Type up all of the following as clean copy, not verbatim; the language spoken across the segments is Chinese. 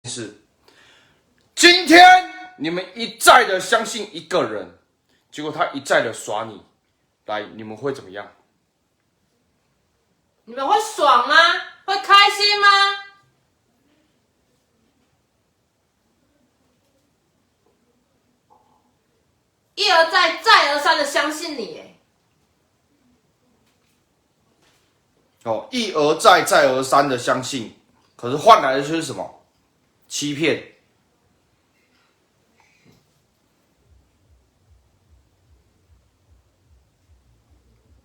是，今天你们一再的相信一个人，结果他一再的耍你，来，你们会怎么样？你们会爽吗？会开心吗？一而再，再而三的相信你，一而再，再而三的相信，可是换来的就是什么？欺骗。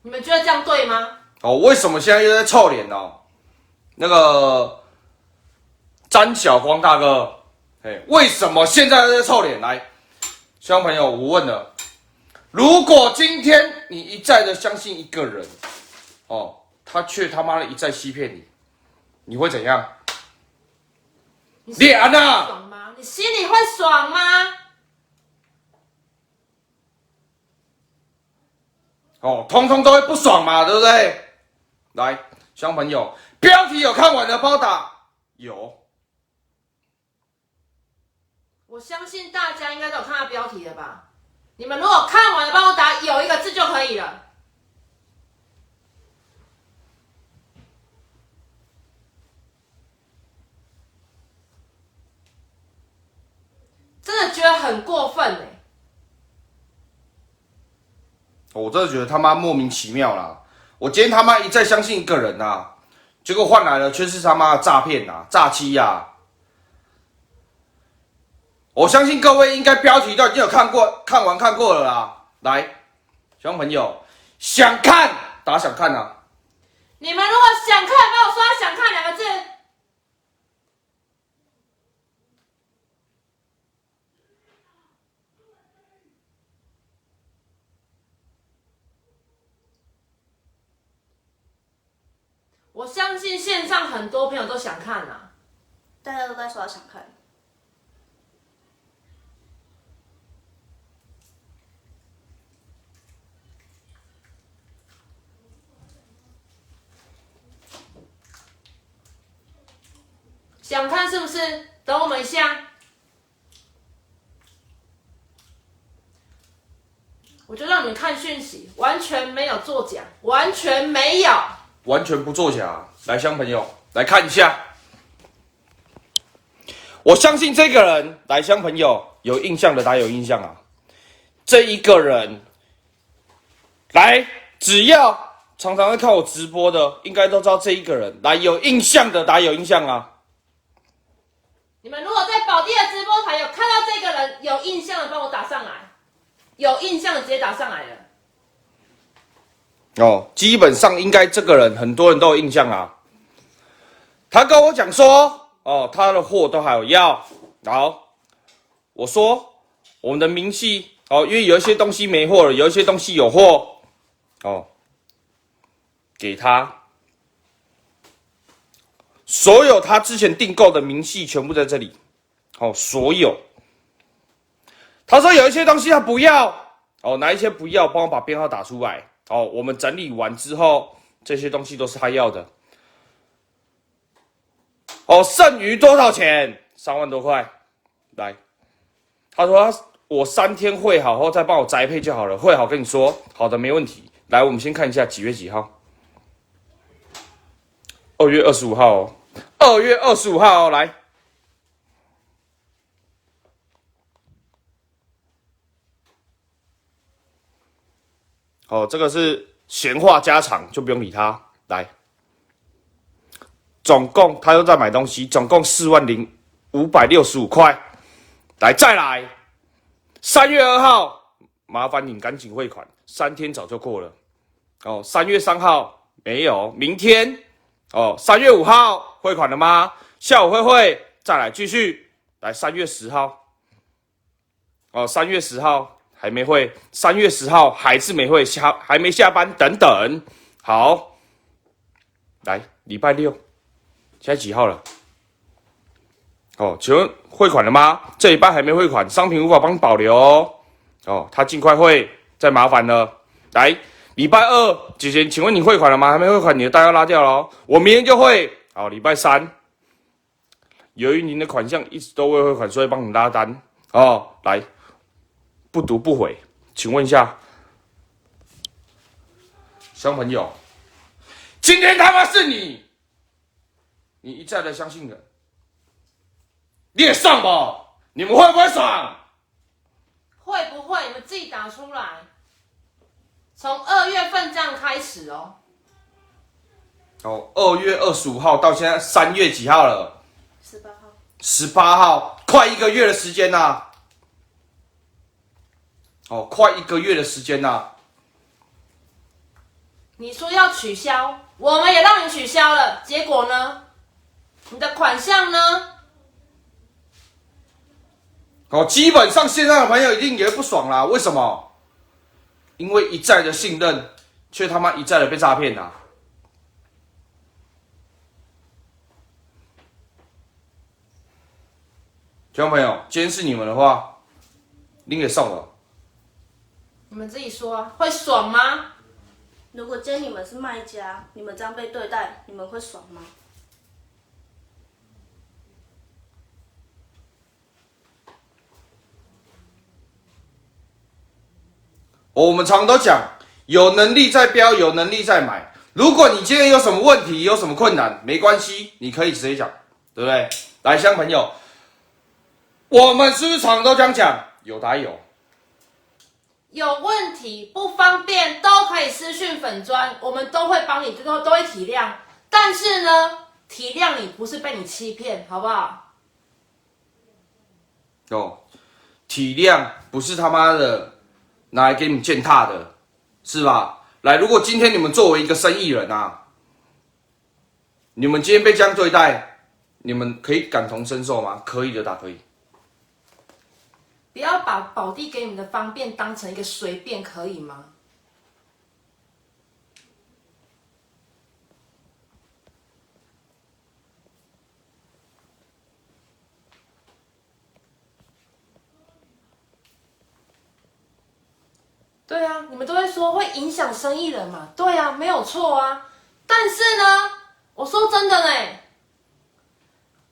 你们觉得这样对吗？为什么现在又在臭脸呢？那个詹晓光大哥，为什么现在又在臭脸？来，兄朋友，我问了，如果今天你一再的相信一个人，他却他妈的一再欺骗你，你会怎样？脸啊！爽吗？你心里会爽吗？通通都会不爽嘛，对不对？来，兄朋友，标题有看完的帮我打有。我相信大家应该都有看到标题了吧？你们如果看完了，帮我打有一个字就可以了。真的觉得很过分我真的觉得他妈莫名其妙啦！我今天他妈一再相信一个人啊，结果换来了却是他妈的诈骗啊、诈欺啊！我相信各位应该标题都已经有看过了啦。来，小朋友，想看打想看啊！你们如果想看，帮我刷"想看"两个字。我相信线上很多朋友都想看啊，大家都在说想看。想看是不是？等我们一下。我就让你们看讯息，完全没有作假，完全没有。完全不作假。来，乡朋友来看一下，我相信这个人，来，乡朋友有印象的打有印象啊。这一个人，来，只要常常会看我直播的，应该都知道这一个人。来，有印象的打有印象啊。你们如果在宝弟的直播台有看到这个人有印象的，帮我打上来。有印象的直接打上来了。基本上应该这个人很多人都有印象啊。他跟我讲说，他的货都还有要。好，我说我们的明细，因为有一些东西没货了，有一些东西有货，给他。所有他之前订购的明细全部在这里，所有。他说有一些东西他不要，哪一些不要，帮我把编号打出来。我们整理完之后，这些东西都是他要的。剩余多少钱？3万多块。来，他说我3天会好后再帮我宅配就好了，会好跟你说。好的，没问题。来，我们先看一下几月几号。2月25号哦，2月25号哦，来。这个是闲话家常，就不用理他。来，总共他又在买东西，总共40565块。来，再来，3月2号，麻烦你赶紧汇款，3天早就过了。3月3号没有，明天。3月5号汇款了吗？下午会，再来继续。来，3月10号。3月10号。还没会，3月10号还是没会，还没下班，等等。好，来，礼拜6，现在几号了？请问汇款了吗？这礼拜还没汇款，商品无法帮你保留哦。他尽快汇，再麻烦了。来，礼拜2，姐姐，请问你汇款了吗？还没汇款，你的单要拉掉了哦。我明天就会。好，礼拜3，由于您的款项一直都未汇款，所以帮你拉单哦。来，不读不回，请问一下，小朋友，今天他妈是你一再的相信人，你也上吧？你们会不会爽？会不会？你们自己打出来。从2月份这样开始哦。哦，2月25号到现在3月几号了18号。18号，快1个月的时间呐、哦，快1个月的时间呐、你说要取消，我们也让你取消了，结果呢？你的款项呢？哦，基本上线上的朋友一定也会不爽啦。为什么？因为一再的信任，却他妈一再的被诈骗啦。听众朋友，今天是你们的话，您给送了。你们自己说啊，会爽吗？如果今天你们是卖家，你们这样被对待，你们会爽吗？我们常都讲，有能力在标，有能力在买。如果你今天有什么问题，有什么困难，没关系，你可以直接讲，对不对？来，乡朋友，我们是不是常都这样讲？有打有。有问题不方便都可以私讯粉专，我们都会帮你，都会体谅。但是呢，体谅你不是被你欺骗，好不好？哦，体谅不是他妈的拿来给你们践踏的，是吧？来，如果今天你们作为一个生意人啊，你们今天被这样对待，你们可以感同身受吗？可以的，打可以。不要把宝弟给你们的方便当成一个随便，可以吗？对啊，你们都会说会影响生意人嘛？对啊，没有错啊。但是呢，我说真的呢，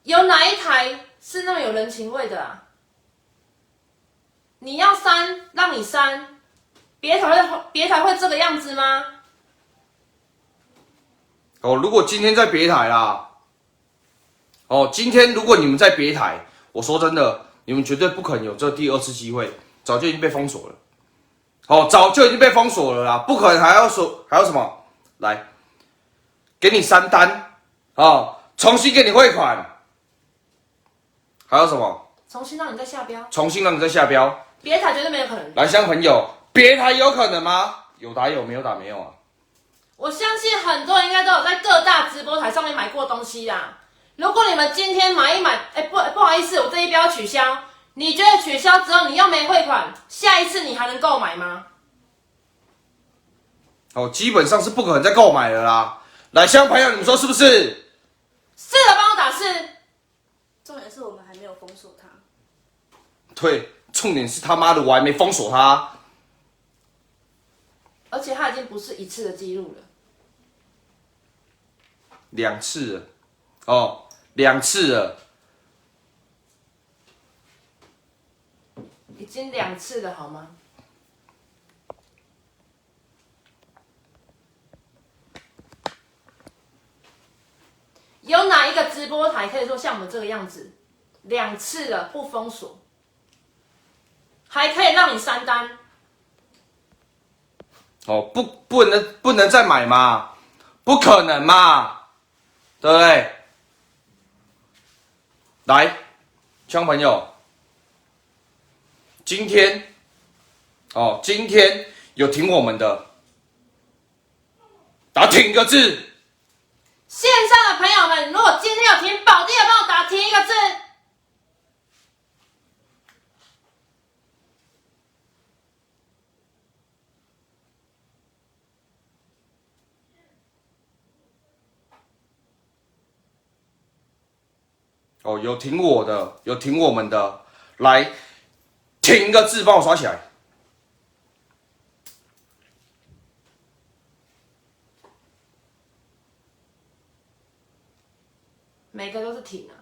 有哪一台是那么有人情味的啊？你要删，让你删，别台会这个样子吗？哦，如果今天在别台啦，哦，今天如果你们在别台，我说真的，你们绝对不可能有这第2次机会，早就已经被封锁了。哦，早就已经被封锁了啦，不可能还要说还有什么？来，给你删单，哦，重新给你汇款，还有什么？重新让你再下标，重新让你再下标。别台绝对没有可能。来，乡朋友，别台有可能吗？有打有，没有打没有啊。我相信很多人应该都有在各大直播台上面买过东西啦。如果你们今天买一买，不好意思，我这一标取消。你觉得取消之后你又没汇款，下一次你还能购买吗？哦，基本上是不可能再购买了啦。来，乡朋友，你们说是不是？是的，帮我打是。重点是我们还没有封锁它。对，重点是他妈的我还没封锁他。而且它已经不是一次的记录了2次了，哦，2次了。已经2次了，好吗？有哪一个直播台可以说像我们这个样子，2次了不封锁，还可以让你删单？哦，不能再买嘛，不可能嘛，对不对？来，乡朋友，今天有挺我们的，打挺个字。线上的朋友们，如果今天有挺宝弟的，帮我打挺一个字。哦，有挺我的，有挺我们的，来，挺个字，帮我刷起来。每个都是挺啊。